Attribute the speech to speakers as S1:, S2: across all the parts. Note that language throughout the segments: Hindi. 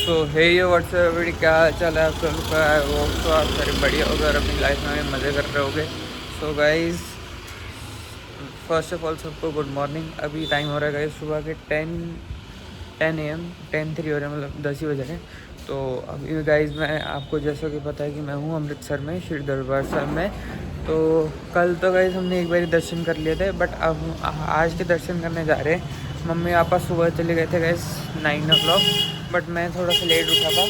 S1: सो हे ये व्हाट्सएप बड़ी क्या चल है आप सबका वो तो आप सारे बढ़िया होगा और अपनी लाइफ में मज़े कर रहे होगे। So guys first of all सबको गुड मॉर्निंग। अभी टाइम हो रहा है गाइस सुबह के 10 AM 10:03 हो रहे हैं, मतलब 10 ही बज रहे हैं। तो अभी गाइस मैं आपको जैसा कि पता है कि मैं हूँ अमृतसर में श्री दरबार साहब में। तो कल तो गाइस हमने एक बार दर्शन कर लिए थे, बट अब आज के दर्शन करने जा रहे हैं। मम्मी पापा सुबह चले गए थे गाइस 9 o'clock, बट मैं थोड़ा सा लेट उठा था।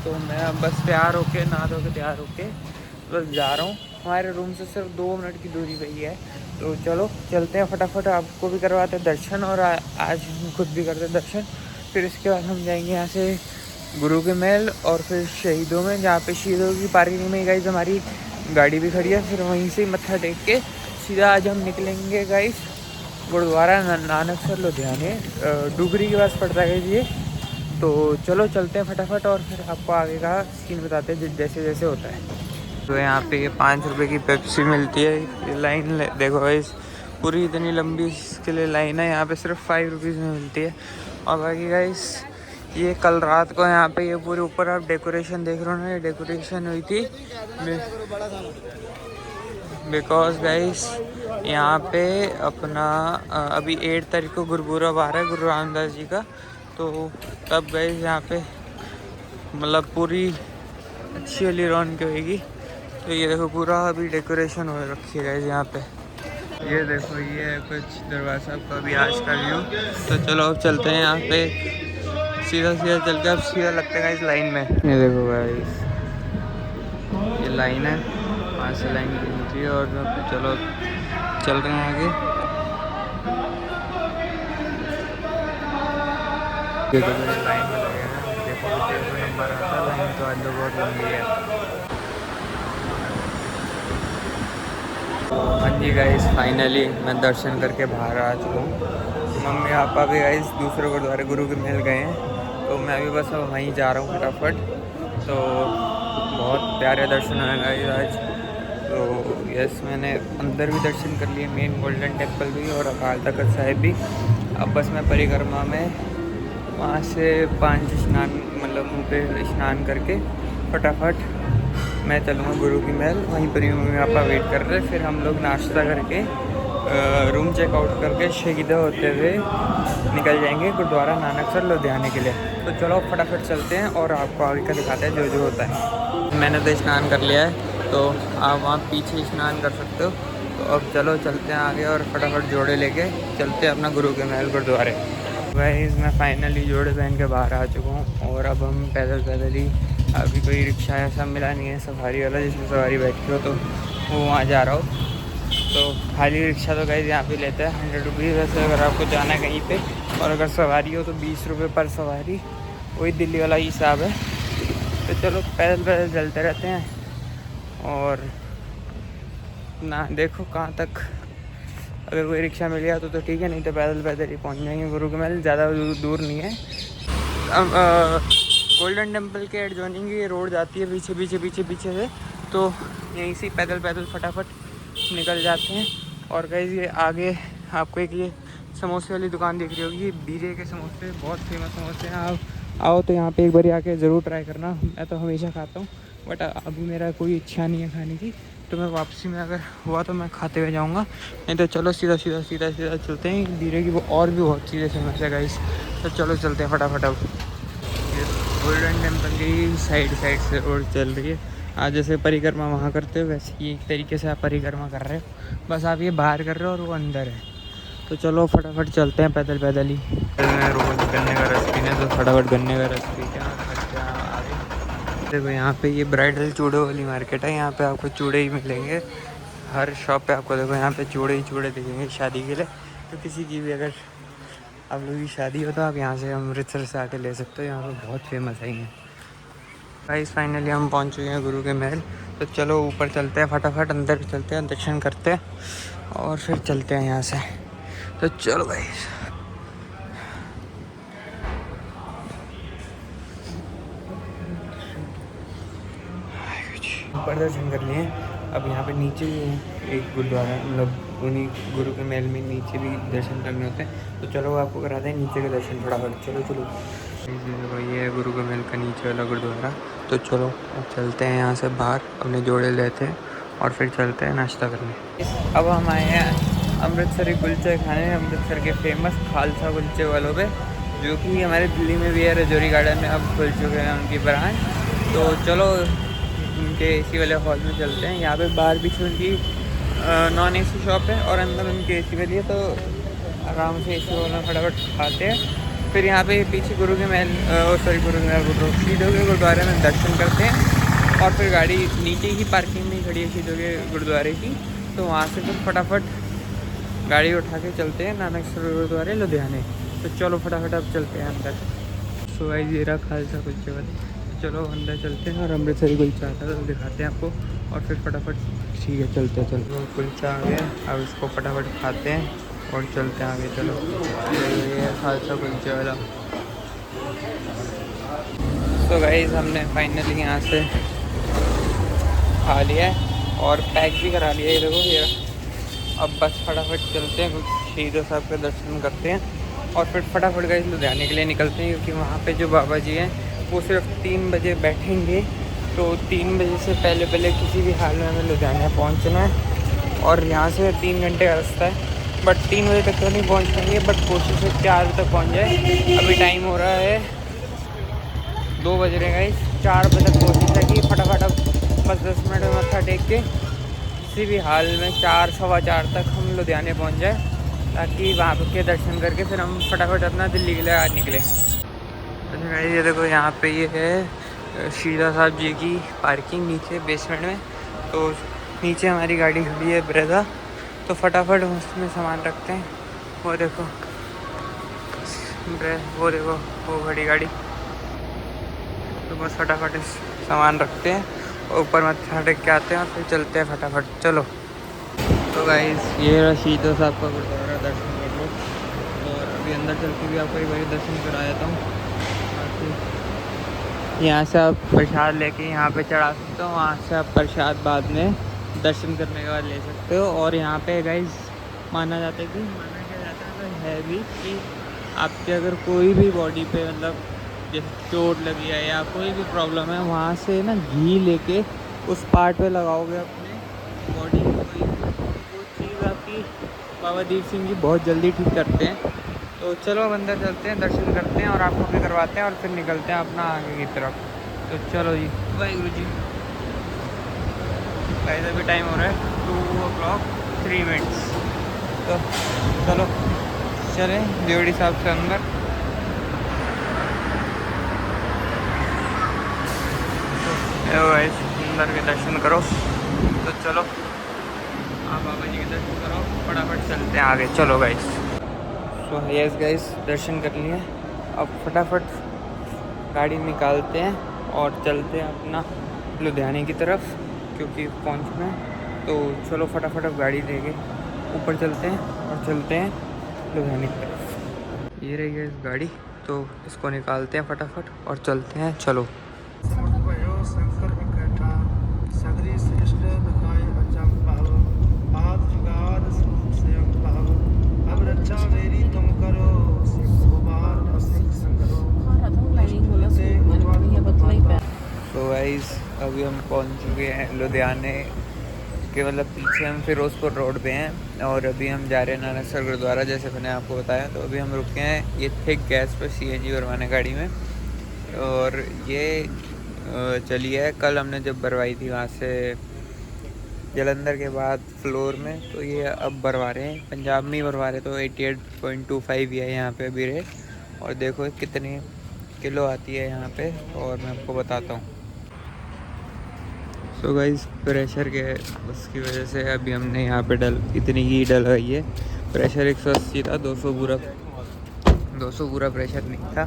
S1: तो मैं अब बस तैयार होके नहा धो के तैयार होके बस जा रहा हूँ। हमारे रूम से सिर्फ 2 मिनट की दूरी पे ही है। तो चलो चलते हैं फटाफट, आपको भी करवाते हैं दर्शन और आज हम खुद भी करते हैं दर्शन। फिर इसके बाद हम जाएंगे यहाँ से गुरु के महल और फिर शहीदों में, जहाँ पे शहीदों की पार्किंग में गाइस हमारी गाड़ी भी खड़ी है। फिर वहीं से मत्था टेक के सीधा आज हम निकलेंगे गाइस गुरुद्वारा नानकसर लुधियाने, डुगरी के पास पड़ता है ये। तो चलो चलते हैं फटाफट और फिर आपको आगे का सीन बताते हैं जैसे जैसे होता है। तो यहाँ पे ये 5 रुपये की पेप्सी मिलती है। ये लाइन देखो गाइस पूरी इतनी लंबी इसके लिए लाइन है। यहाँ पे सिर्फ 5 रुपीज़ में मिलती है। और बाकी गाइस ये कल रात को यहाँ पे ये पूरे ऊपर आप डेकोरेशन देख रहे हो ना, ये डेकोरेशन हुई थी बिकॉज गाइस यहाँ पे अपना अभी 8 तारीख को गुरुपुरब आ रहा है गुरु रामदास जी का। तो तब गाइस यहाँ पे मतलब पूरी अच्छी वाली रौनक होगी। तो ये देखो पूरा अभी डेकोरेशन हो रखी है गाइस यहाँ पे। ये देखो ये है कुछ दरबार साहब का अभी आज का व्यू। तो चलो अब चलते हैं यहाँ पे सीधा सीधा चल के अब सीधा लगते हैं इस लाइन में। ये देखो गाइस ये लाइन है, 5 से लाइन की है और चलो चल रहे हैं आगे। देखो लाइन में लगे हैं, देखो नंबर आता है, लाइन तो आज बहुत लंबी है। हाँ जी गाइस फाइनली मैं दर्शन करके बाहर आ चुका हूँ। मम्मी पापा भी गाइस दूसरे गुरुद्वारे गुरु के महल गए हैं, तो मैं अभी बस अब वहीं जा रहा हूँ फटाफट। तो बहुत प्यारे दर्शन हुए गाइस आज। तो यस मैंने अंदर भी दर्शन कर लिए, मेन गोल्डन टेम्पल भी और अकाल तख्त साहिब भी। अब बस मैं परिक्रमा में वहाँ से 5 स्नान मतलब मुँह पे स्नान करके फटाफट मैं चलूँगा गुरु की महल। वहीं पर मम्मी पापा वेट कर रहे हैं। फिर हम लोग नाश्ता करके रूम चेकआउट करके शहीदा होते हुए निकल जाएंगे गुरुद्वारा नानकसर लुधियाने के लिए। तो चलो फटाफट चलते हैं और आपको आगे का दिखाते हैं जो जो होता है। मैंने तो स्नान कर लिया है, तो आप वहाँ पीछे स्नान कर सकते हो। तो अब चलो चलते हैं आगे और फटाफट जोड़े लेके चलते हैं अपना गुरु के महल गुरुद्वारे। गाइस मैं फाइनली जोड़े पहन के बाहर आ चुका हूँ और अब हम पैदल पैदल ही, अभी कोई रिक्शा ऐसा मिला नहीं है सफारी वाला जिसमें सवारी बैठी हो, तो वो वहाँ जा रहा हो। तो खाली रिक्शा तो गाइस यहाँ पे लेता है 100 रुपीज़। वैसे अगर आपको जाना है कहीं पे और अगर सवारी हो तो 20 रुपये पर सवारी, वही दिल्ली वाला हिसाब है। तो चलो पैदल पैदल चलते रहते हैं और ना देखो कहाँ तक, अगर कोई रिक्शा मिल गया तो ठीक है, नहीं तो पैदल पैदल ही पहुँच जाएंगे गुरु के महल। ज़्यादा दूर नहीं है। अब गोल्डन टेम्पल के एडजॉइनिंग ये रोड जाती है पीछे पीछे पीछे पीछे से, तो यहीं से पैदल पैदल फटाफट निकल जाते हैं। और गाइस ये आगे आपको एक ये समोसे वाली दुकान दिख रही होगी, बीरे के समोसे बहुत फेमस समोसे हैं। आप आओ तो यहाँ पे एक बार आके ज़रूर ट्राई करना। मैं तो हमेशा खाता हूँ, बट अभी मेरा कोई इच्छा नहीं है खाने की, तो मैं वापसी में अगर हुआ तो मैं खाते हुए जाऊँगा। नहीं तो चलो सीधा सीधा सीधा सीधा चलते हैं बीरे की, वो और भी बहुत चीज़ें फेमस है गाइस। तो चलो चलते हैं फटाफट। अब गोल्डन टेम्पल की साइड से रोड चल रही है। आज जैसे परिक्रमा वहाँ करते हो वैसे ही एक तरीके से आप परिक्रमा कर रहे हो, बस आप ये बाहर कर रहे हो और वो अंदर है। तो चलो फटाफट चलते हैं पैदल पैदल ही। मैं रोज गन्ने का रस पीने, तो फटाफट गन्ने का रस पी के आगे। देखो यहाँ पे ये ब्राइडल चूड़ों वाली मार्केट है, यहाँ पे आपको चूड़े ही मिलेंगे हर शॉप पे। आपको देखो यहाँ पे चूड़े ही चूड़े दिखेंगे शादी के लिए। तो किसी की भी अगर आप लोगों की शादी हो तो आप यहाँ से अमृतसर से आके ले सकते हो, यहाँ पे बहुत फेमस है ये। गाइस फाइनली हम पहुँच चुके हैं गुरु के महल। तो चलो ऊपर चलते हैं फटाफट, अंदर चलते हैं, दर्शन करते हैं और फिर चलते हैं यहाँ से। तो चलो गाइस ऊपर दर्शन कर लिए। अब यहाँ पे नीचे भी एक गुरुद्वारा, मतलब उन्हीं गुरु के महल में नीचे भी दर्शन करने होते हैं। तो चलो आपको कराते हैं नीचे के दर्शन फटाफट। चलो चलो देखो ये है गुरु का महल का नीचे वाला गुरुद्वारा। तो चलो अब चलते हैं यहाँ से बाहर, अपने जोड़े लेते हैं और फिर चलते हैं नाश्ता करने। अब हम आए हैं अमृतसरी कुलचे खाने, अमृतसर के फेमस खालसा कुलचे वालों पे, जो कि हमारे दिल्ली में भी है, रजौरी गार्डन में अब खुल चुके हैं उनकी ब्रांच। तो चलो उनके एसी वाले हॉल में चलते हैं। यहाँ पे बाहर पीछे उनकी नॉन एसी शॉप है और अंदर उनकी एसी वाली है, तो आराम से एसी वाला फटाफट खाते हैं। फिर यहाँ पे पीछे गुरु के महल गुरु के महल शहीदों के गुरुद्वारे में दर्शन करते हैं और फिर गाड़ी नीचे ही पार्किंग में खड़ी है शहीदों के गुरुद्वारे की। तो वहाँ से फिर फटाफट गाड़ी उठा के चलते हैं नानकसर गुरुद्वारे लुधियाने। तो चलो फटाफट अब चलते हैं अंदर। सो गाइस ये रहा खालसा कुलचे वाले। तो चलो अंदर चलते हैं और अमृतसरी कुलचा आता है तो दिखाते हैं आपको, और फिर फटाफट ठीक है चलते हैं। चलो कुलचा आ गया, अब इसको फटाफट खाते हैं और चलते हैं आगे। चलो ये खालसा कुलचे वाला। तो गाइस हमने फाइनली यहाँ से खा लिया है और पैक भी करा लिया है, ये देखो ये। अब बस फटाफट चलते हैं, कुछ शहीदों साहब के दर्शन करते हैं और फिर फटाफट गाइस लुधियाने के लिए निकलते हैं, क्योंकि वहाँ पे जो बाबा जी हैं वो सिर्फ 3 बजे बैठेंगे। तो 3 बजे से पहले किसी भी हाल में हमें लुधियाने पहुँचना है और यहाँ से 3 घंटे का रास्ता है। बट 3 बजे तक तो नहीं पहुँच पाएंगे, बट कोशिश है 4 बजे तक पहुँच जाए। अभी टाइम हो रहा है 2 बज रहे हैं गाइस। 4 बजे तक कोशिश है कि फटाफट अब बस 10 मिनट में मत्था टेक के किसी भी हाल में 4 सवा 4 तक हम लुधियाने पहुँच जाए, ताकि वहाँ के दर्शन करके फिर हम फटाफट अपना दिल्ली के लिए आज निकले। अच्छा गाइस ये देखो यहाँ पे ये है शीला साहब जी की पार्किंग नीचे बेसमेंट में। तो नीचे हमारी गाड़ी खड़ी है ब्रेजा, तो फटाफट उसमें सामान रखते हैं। वो देखो वो खड़ी गाड़ी, तो बस फटाफट सामान रखते हैं और ऊपर मत्था टेक के आते हैं और फिर चलते हैं फटाफट। चलो तो गाइस ये रशीदा साहब का गुरुद्वारा, दर्शन कर लो। और अभी अंदर चल के भी आपको एक बार दर्शन करा देता हूँ। यहाँ से आप प्रसाद लेके यहाँ पे चढ़ा सकते हो, वहाँ से आप प्रसाद बाद में दर्शन करने के बाद ले सकते हो। और यहाँ पे गाइस माना जाता है कि है भी कि आपके अगर कोई भी बॉडी पे मतलब जैसे चोट लगी है या कोई भी प्रॉब्लम है, वहाँ से ना घी लेके उस पार्ट पे लगाओगे अपने बॉडी में, वो चीज़ आपकी बाबा दीप सिंह जी बहुत जल्दी ठीक करते हैं। तो चलो अंदर चलते हैं, दर्शन करते हैं और आपको भी करवाते हैं और फिर निकलते हैं अपना आगे की तरफ। तो चलो जी, वाहिगुरु जी। गाइस अभी टाइम हो रहा है 2:03। तो चलो चलें देवड़ी साहब से अंदर। तो गाइस अंदर के दर्शन करो। तो चलो आप बाबा जी के दर्शन करो, फटाफट चलते हैं आगे। चलो गाइस। तो यस गाइस दर्शन कर लिए, अब फटाफट गाड़ी निकालते हैं और चलते हैं अपना लुधियाने की तरफ, क्योंकि पहुंचना है। तो चलो फटाफट अब गाड़ी लेके ऊपर चलते हैं और चलते हैं लुधियाने की तरफ। ये रही है इस गाड़ी, तो इसको निकालते हैं फटाफट और चलते हैं। चलो तो गाइस अभी हम पहुंच चुके हैं लुधियाने के, मतलब पीछे हम फिरोजपुर रोड पे हैं और अभी हम जा रहे हैं नानकसर गुरुद्वारा, जैसे मैंने आपको बताया। तो अभी हम रुके हैं ये थिक गैस पर CNG भरवाने गाड़ी में, और ये चली है कल हमने जब भरवाई थी वहाँ से जलंधर के बाद फ्लोर में। तो ये अब भरवा रहे हैं, पंजाब में ही भरवा रहे। तो 88.25 है यहाँ पे अभी रेट, और देखो कितने किलो आती है यहाँ पे, और मैं आपको बताता हूँ। तो गाइस प्रेशर के उसकी वजह से अभी हमने यहाँ पे इतनी ही डलवाई है। प्रेशर 180 था, 200 पूरा प्रेशर नहीं था।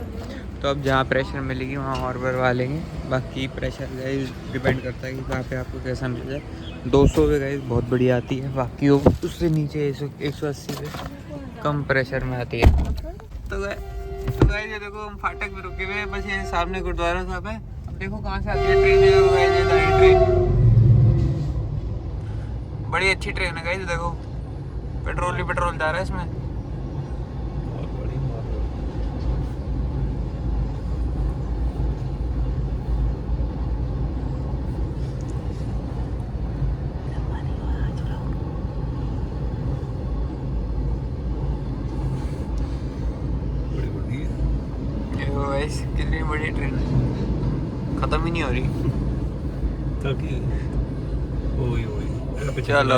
S1: तो अब जहाँ प्रेशर मिलेगी वहाँ और भरवा लेंगे। बाकी प्रेशर गाइस डिपेंड करता है कि वहाँ पे आपको कैसा मिल जाए। 200 पे गाइस बहुत बढ़िया आती है, बाकी वो उससे नीचे 180 पे कम प्रेशर में आती है। तो गाइस ये देखो हम फाटक में रुके हुए हैं, बस ये सामने गुरुद्वारा साहब है। अब देखो कहाँ से आती है ट्रेन। ट्रेन बड़ी अच्छी ट्रेन है गाइस, देखो पेट्रोल जा रहा है इसमें। खत्म ही नहीं हो रही।
S2: चलो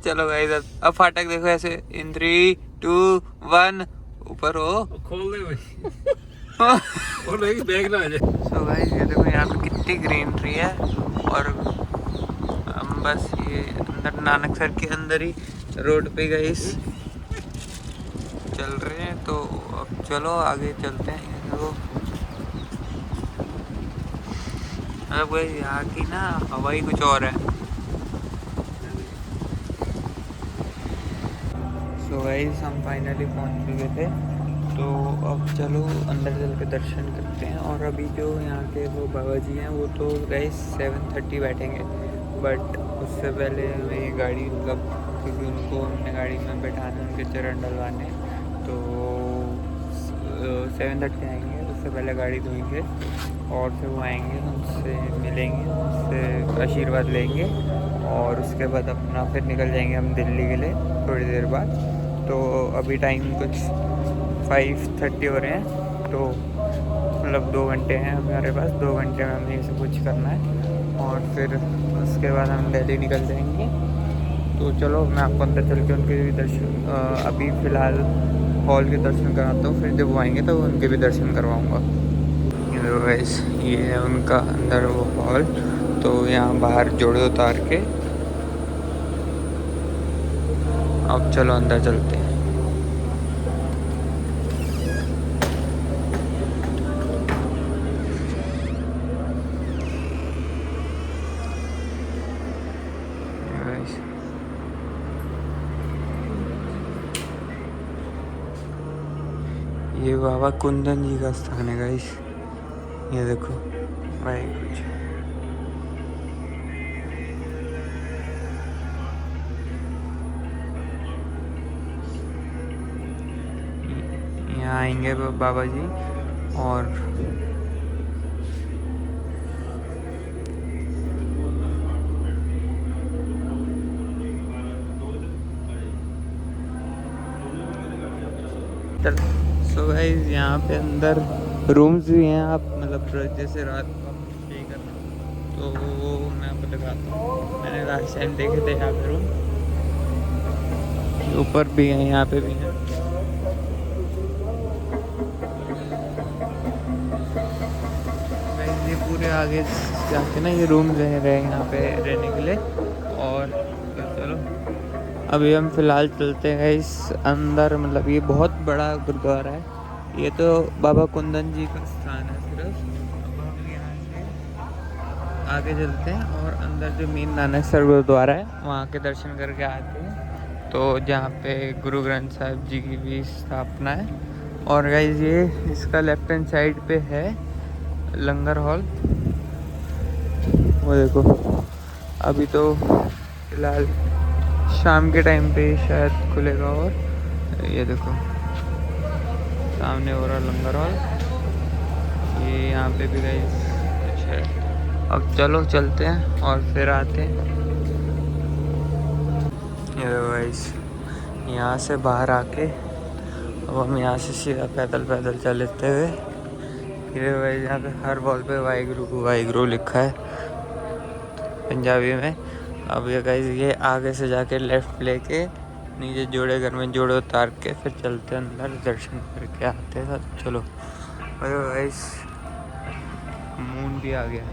S1: चलो गाइस अब फाटक देखो ऐसे इन 3 2 1 ऊपर हो।
S2: खोल दे भाई और बैग ना आ जाए।
S1: सो गाइस ये देखो यहाँ पे कितनी ग्रीनरी है और हम बस ये अंदर नानकसर के अंदर ही रोड पे गाइस चल रहे हैं। तो अब चलो आगे चलते हैं। ये देखो मतलब गाइस यहाँ की ना हवा ही कुछ और है। सो गाइस हम फाइनली पहुँच चुके थे। तो अब चलो अंदर चल के दर्शन करते हैं। और अभी जो यहाँ के वो बाबा जी हैं वो तो गाइस 7:30 बैठेंगे, बट उससे पहले हमें ये गाड़ी मतलब क्योंकि उनको हमने गाड़ी में बैठाना, उनके चरण डलवाने, तो 7:30 आएंगे। उससे पहले गाड़ी धोएंगे और फिर वो आएंगे, उनसे मिलेंगे, उनसे आशीर्वाद लेंगे और उसके बाद अपना फिर निकल जाएंगे हम दिल्ली के लिए थोड़ी देर बाद। तो अभी टाइम कुछ 5:30 हो रहे हैं। तो मतलब 2 घंटे हैं हमारे पास। 2 घंटे में हमें ये सब कुछ करना है और फिर उसके बाद हम दिल्ली निकल जाएंगे। तो चलो मैं आपको अंदर चल के उनके भी दर्शन अभी फ़िलहाल हॉल के दर्शन कराता हूँ, फिर जब वो आएंगे तो उनके भी दर्शन करवाऊँगा। ये है उनका अंदर वो हॉल। तो यहाँ बाहर जोड़े उतार के अब चलो अंदर चलते हैं। ये बाबा कुंदन जी का स्थान है गाइस। ये देखो भाई कुछ यहाँ आएंगे बाबा जी और सो गाइस यहाँ पे अंदर रूम्स भी हैं। आप मतलब जैसे रात को आप स्टे करना तो वो मैं आपको दिखाता हूँ। मैंने लास्ट टाइम देखे थे यहाँ पे रूम, ऊपर भी हैं, यहाँ पे भी हैं। गाइस ये पूरे आगे जाके ना ये रूम रह रहे हैं यहाँ पे रहने के लिए। और तो चलो अभी हम फ़िलहाल चलते हैं इस अंदर। मतलब ये बहुत बड़ा गुरुद्वारा है। ये तो बाबा कुंदन जी का स्थान है सिर्फ। अब हम यहाँ से आगे चलते हैं और अंदर जो मेन नानकसर गुरुद्वारा है वहाँ के दर्शन करके आते हैं। तो जहाँ पे गुरु ग्रंथ साहिब जी की भी स्थापना है। और गाइस ये इसका लेफ्ट हैंड साइड पे है लंगर हॉल। वो देखो अभी तो फ़िलहाल शाम के टाइम पे शायद खुलेगा। और ये देखो सामने हो रहा लंगर हॉल। ये यहाँ पे भी गाइस कुछ है। अब चलो चलते हैं और फिर आते हैं। ये गाइस यहाँ से बाहर आके अब हम यहाँ से सीधा पैदल चलते हुए। ये गाइस यहाँ पे हर वॉल पे वाहिगुरु लिखा है पंजाबी में। अब ये गाइस ये आगे से जाके लेफ़्ट लेके नीचे जोड़े घर में जोड़े उतार के फिर चलते अंदर दर्शन करके आते हैं। चलो अरे गाइस मून भी आ गया।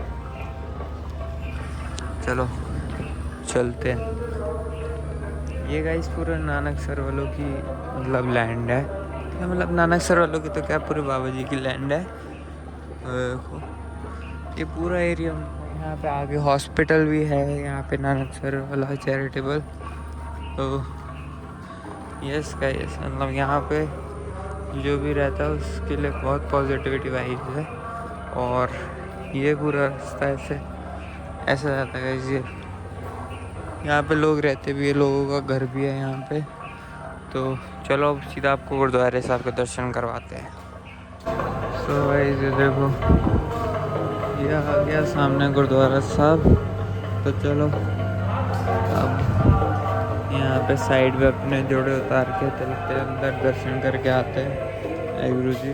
S1: चलो चलते हैं। ये गाइस पूरा नानकसर वालों की मतलब लैंड है। क्या मतलब नानकसर वालों की तो क्या पूरे बाबा जी की लैंड है। देखो ये पूरा एरिया। यहाँ पे आगे हॉस्पिटल भी है यहाँ पे नानकसर वाला चैरिटेबल। तो यस गाइस मतलब यहाँ पे जो भी रहता है उसके लिए बहुत पॉजिटिविटी वाइब है। और ये पूरा रास्ता ऐसा जाता है गाइस। ये यहाँ पे लोग रहते भी है, लोगों का घर भी है यहाँ पे। तो चलो अब सीधा आपको गुरुद्वारे साहब के दर्शन करवाते हैं। सो गाइस ये देखो ये आ गया सामने गुरुद्वारा साहब। तो चलो अब यहाँ पे साइड में अपने जोड़े उतार के चलते अंदर दर्शन करके आते हैं। गुरु जी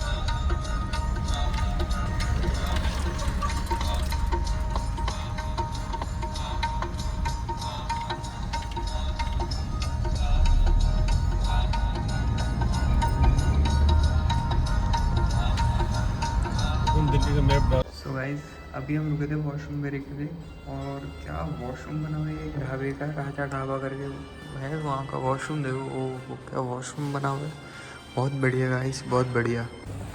S2: किसी का मैप डाल।
S1: सो गाइस अभी हम रुके थे वॉशरूम ब्रेक पे और क्या वॉशरूम बना हुआ है एक ढाबे का, राजा ढाबा करके है वहाँ का वॉशरूम। देखो वो क्या वॉशरूम बना हुआ है, बहुत बढ़िया गाइस, बहुत बढ़िया।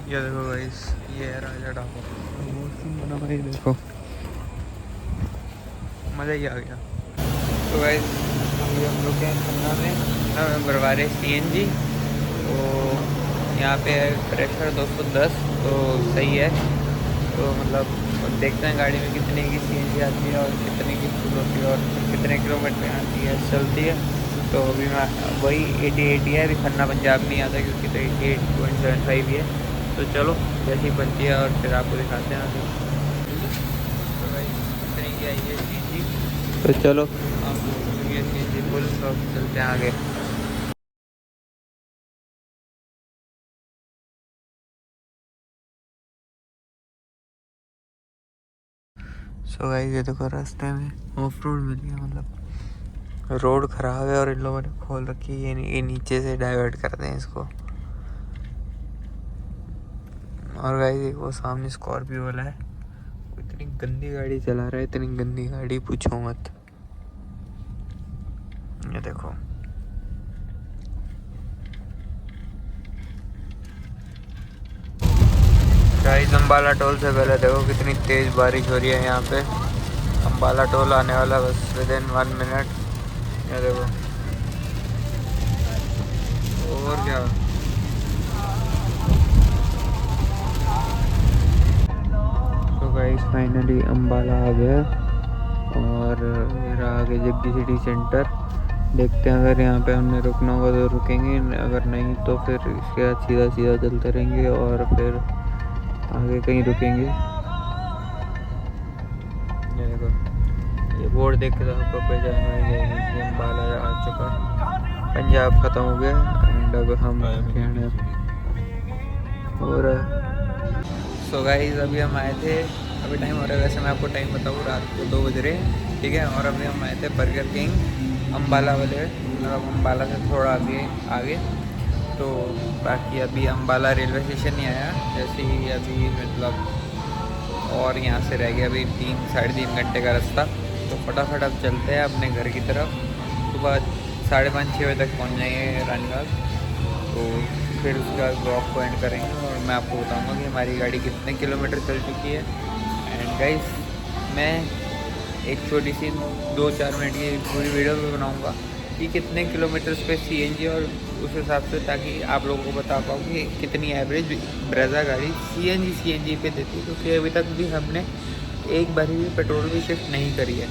S1: ये देखो गाइस, ये है राजा ढाबा, वॉशरूम बना हुआ है, देखो मज़ा ही आ गया। तो गाइस अभी हम लोग हैं खन्ना में बरवारे CNG। तो यहाँ पे है प्रेशर 210, तो सही है। तो मतलब देखते हैं गाड़ी में कितने की CNG आती है और कितने की फुल होती है और कितने किलोमीटर आती है, चलती है। तो अभी मैं वही 80 है, अभी खन्ना पंजाब नहीं आता क्योंकि तो 88.75 ही है। तो चलो जैसी बनती है और फिर आपको दिखाते हैं आगे। तो भाई कितने की आई है CNG, तो चलो आप ये CNG फुल, तो चलते हैं आगे। सो गाइस ये देखो रास्ते में ऑफ रोड मिल गया, मतलब रोड ख़राब है और इन लोगों ने खोल रखी है, ये नीचे से डाइवर्ट कर दें इसको। और गाइस एक वो सामने स्कॉर्पियो वाला है, वो इतनी गंदी गाड़ी चला रहा है, इतनी गंदी गाड़ी पूछो मत। ये देखो गाइस अम्बाला टोल से पहले देखो कितनी तेज़ बारिश हो रही है यहाँ पे। अम्बाला टोल आने वाला बस विदिन 1 मिनट। ये देखो और क्या। तो गाइस फाइनली अम्बाला आ गया और मेरा आगे जग्गी सिटी सेंटर। देखते हैं अगर यहाँ पे हमने रुकना होगा तो रुकेंगे, अगर नहीं तो फिर इसके बाद सीधा सीधा चलते रहेंगे और फिर आगे कहीं रुकेंगे। ये देखो ये बोर्ड देख के तो आपको पहचान आ जाएगी कि अम्बाला आ चुका, पंजाब ख़त्म हो गया एंड अब हम हरियाणा हो रहा है। सो गाइस अभी हम आए थे, अभी टाइम हो रहा है, वैसे मैं आपको टाइम बताऊँ रात को 2 बज रहे हैं, ठीक है। और अभी हम आए थे बर्गर किंग अम्बाला वाले, मतलब अम्बाला से थोड़ा आगे आगे। तो बाकी अभी अम्बाला रेलवे स्टेशन नहीं आया, जैसे ही अभी मतलब और यहाँ से रह गया अभी 3-3.5 घंटे का रास्ता। तो फटाफट अब चलते हैं अपने घर की तरफ, सुबह 5:30-6 बजे तक पहुँच जाएंगे रानीबाग। तो फिर उसके बाद ब्लॉग को एंड करेंगे और मैं आपको बताऊंगा कि हमारी गाड़ी कितने किलोमीटर चल चुकी है। एंड गाइस मैं एक छोटी सी 2-4 मिनट की पूरी वीडियो भी बनाऊंगा कि कितने किलोमीटर्स पे CNG और उस हिसाब से, ताकि आप लोगों को बता पाऊँ कि कितनी एवरेज ब्रेजा गाड़ी CNG पे देती है, क्योंकि अभी तक भी हमने एक बार भी पेट्रोल भी शिफ्ट नहीं करी है।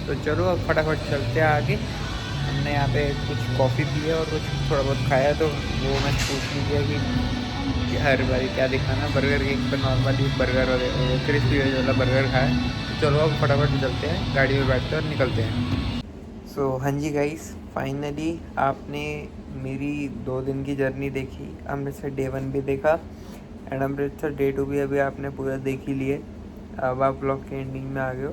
S1: तो चलो अब फटाफट चलते हैं आगे। हमने यहाँ पे कुछ कॉफ़ी पी है और कुछ थोड़ा बहुत खाया, तो वो मैं पूछ लीजिए कि हर बारी क्या दिखाना। बर्गर किंग पर नॉर्मली बर्गर और क्रिस्पी वेज वाला बर्गर खाया। तो चलो अब फटाफट चलते हैं, गाड़ी में बैठते हैं और निकलते हैं। सो हाँ जी गाइस फाइनली आपने मेरी 2 दिन की जर्नी देखी। अमृतसर Day 1 भी देखा एंड अमृतसर Day 2 भी अभी आपने पूरा देख ही लिए। अब आप ब्लॉग के एंडिंग में आ गए हो।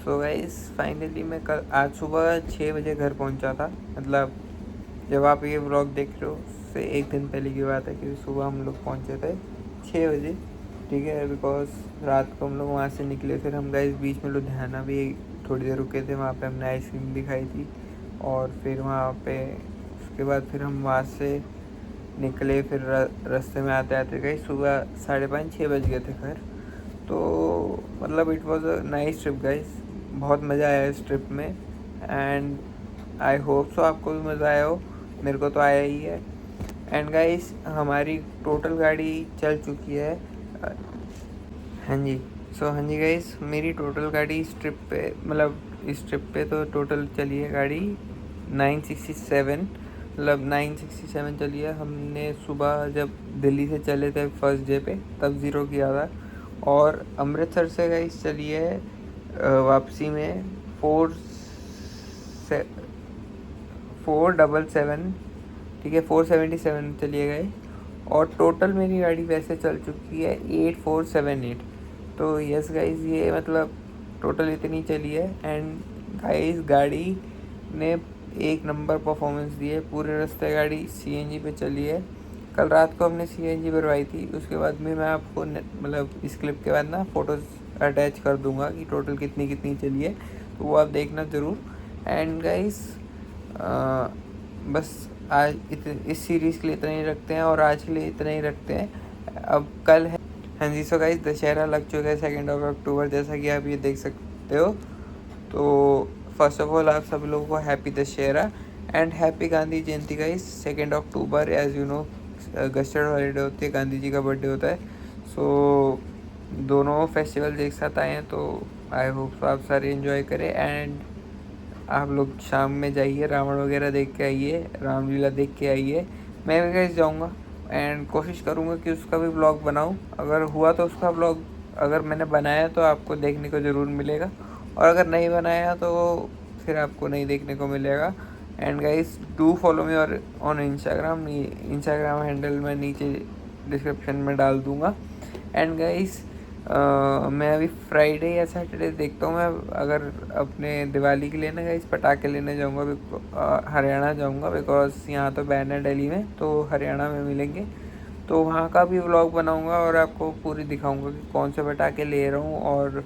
S1: सो गाइस फाइनली मैं कल आज सुबह 6 बजे घर पहुंचा था, मतलब जब आप ये व्लॉग देख रहे हो उससे एक दिन पहले की बात है कि सुबह हम लोग पहुंचे थे 6 बजे, ठीक है। बिकॉज रात को हम लोग वहाँ से निकले, फिर हम गाइस बीच में लुधियाना भी थोड़ी देर रुके थे, वहाँ पे हमने आइसक्रीम भी खाई थी। और फिर वहाँ पे उसके बाद फिर हम वहाँ से निकले, फिर रास्ते में आते आते गए सुबह 5:30-6 बज गए थे घर। तो मतलब it was a nice trip guys, बहुत मज़ा आया इस ट्रिप में एंड आई होप सो आपको भी मज़ा आया हो। मेरे को तो आया ही है। एंड गाइस हमारी टोटल गाड़ी चल चुकी है हाँ जी। हाँ जी गाइस मेरी टोटल गाड़ी इस ट्रिप पे, मतलब इस ट्रिप पे तो टोटल चली है गाड़ी 967, मतलब 967 चली है। हमने सुबह जब दिल्ली से चले थे फर्स्ट डे पे तब 0 किया था, और अमृतसर से गाइस चली है वापसी में 477, ठीक है 477 चलिए गए। और टोटल मेरी गाड़ी वैसे चल चुकी है 8478। तो यस गाइस ये मतलब टोटल इतनी चली है। एंड गाइस गाड़ी ने एक नंबर परफॉर्मेंस दी है, पूरे रास्ते गाड़ी CNG पे चली है। कल रात को हमने CNG भरवाई थी। उसके बाद में मैं आपको मतलब इस क्लिप के बाद ना फ़ोटोज़ अटैच कर दूंगा कि टोटल कितनी कितनी चली है, तो वो आप देखना ज़रूर। एंड गाइस बस आज इस सीरीज़ के लिए इतना ही रखते हैं और आज के लिए इतना ही रखते हैं। अब कल है, हाँ जी। सो गाइस दशहरा लग चुका है 2 अक्टूबर, जैसा कि आप ये देख सकते हो। तो फर्स्ट ऑफ ऑल आप सब लोगों को happy Dussehra and happy Gandhi Jayanti guys. 2 October as you know gazetted holiday होती है, गांधी जी का बर्थडे होता है। सो दोनों फेस्टिवल्स एक साथ आए हैं, तो आई होप आप सारे एंजॉय करें। एंड आप लोग शाम में जाइए, रावण वगैरह देख के आइए, रामलीला देख के आइए। मैं भी गाइस जाऊँगा एंड कोशिश करूँगा कि उसका भी व्लॉग बनाऊँ। अगर हुआ तो उसका व्लॉग, अगर मैंने बनाया तो आपको देखने को ज़रूर मिलेगा, और अगर नहीं बनाया तो फिर आपको नहीं देखने को मिलेगा। And guys do follow me और ऑन इंस्टाग्राम हैंडल मैं नीचे डिस्क्रिप्शन में डाल दूँगा। एंड गाइस मैं अभी फ्राइडे या सैटरडे देखता हूँ, मैं अगर अपने दिवाली के लिए ना गाइस पटाखे लेने जाऊँगा, हरियाणा जाऊँगा, बिकॉज यहाँ तो बैन है दिल्ली में, तो हरियाणा में मिलेंगे। तो वहाँ का भी व्लॉग बनाऊँगा और आपको पूरी दिखाऊँगा कि कौन से पटाखे ले रहा हूँ और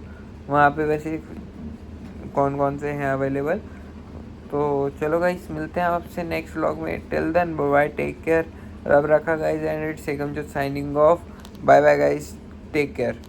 S1: वहाँ पे वैसे कौन कौन से हैं अवेलेबल। तो चलो गाइस मिलते हैं आपसे नेक्स्ट व्लॉग में। Till then bye, take care, रब रखा guys, and it's Ekam just signing off. Bye bye guys, take care.